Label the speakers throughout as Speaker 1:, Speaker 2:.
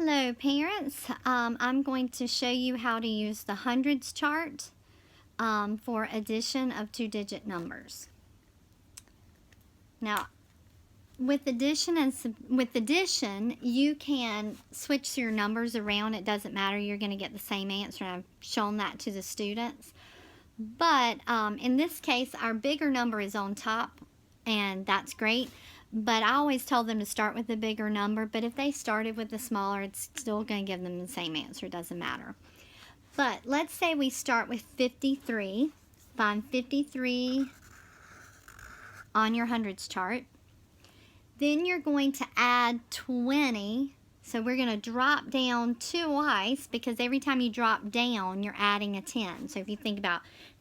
Speaker 1: Hello parents, I'm going to show you how to use the hundreds chart for addition of two-digit numbers. Now with addition you can switch your numbers around. It doesn't matter, you're going to get the same answer, and I've shown that to the students. But in this case our bigger number is on top, and that's great. But I always tell them to start with the bigger number, but if they started with the smaller, it's still going to give them the same answer. It doesn't matter. But let's say we start with 53. Find 53 on your hundreds chart. Then you're going to add 20. So we're going to drop down twice, because every time you drop down, you're adding a 10. So if you think about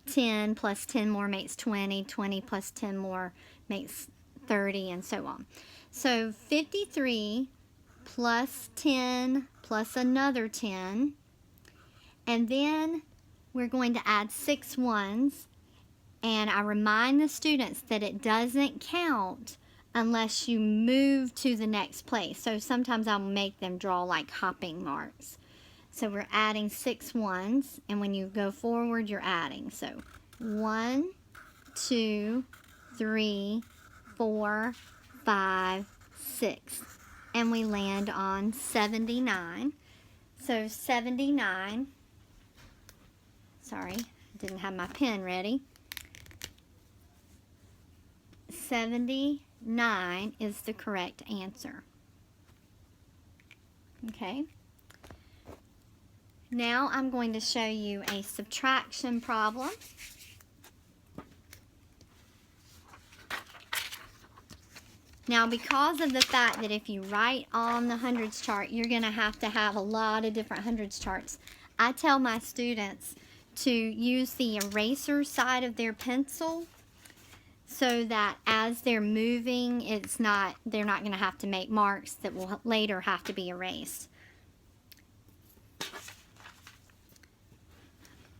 Speaker 1: 10 plus 10 more makes 20, 20 plus 10 more makes 30, and so on. So 53 plus 10 plus another 10, and then we're going to add 6 ones, and I remind the students that it doesn't count unless you move to the next place. So sometimes I'll make them draw like hopping marks. So we're adding 6 ones, and when you go forward you're adding. So 1, 2, 3, 4, 5, 6, and we land on 79. So 79, sorry, didn't have my pen ready. 79 is the correct answer. Okay. Now I'm going to show you a subtraction problem. Now, because of the fact that if you write on the hundreds chart, you're going to have a lot of different hundreds charts, I tell my students to use the eraser side of their pencil so that as they're moving, they're not going to have to make marks that will later have to be erased.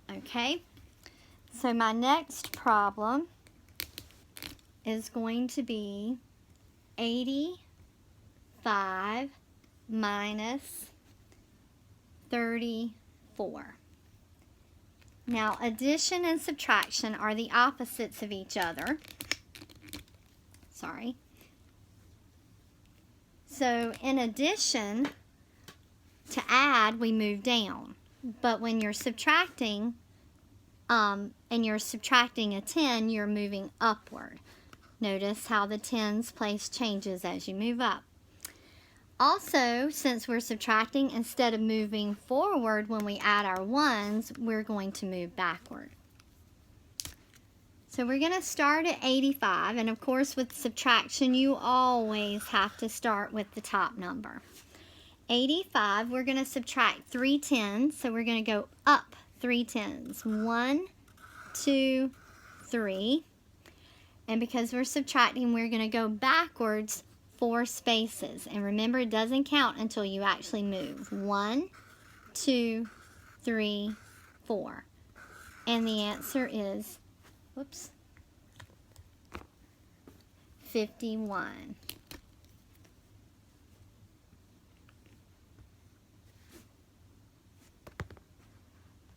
Speaker 1: Okay, so my next problem is going to be 85 minus 34. Now, addition and subtraction are the opposites of each other. Sorry. So, in addition, to add, we move down. But when you're subtracting, and you're subtracting a 10, you're moving upward. Notice how the 10's place changes as you move up. Also, since we're subtracting, instead of moving forward when we add our ones, we're going to move backward. So we're going to start at 85, and of course with subtraction you always have to start with the top number. 85, we're going to subtract 3 10s, so we're going to go up 3 10s. 1, 2, 3. And because we're subtracting, we're going to go backwards 4 spaces. And remember, it doesn't count until you actually move. 1, 2, 3, 4. And the answer is, 51.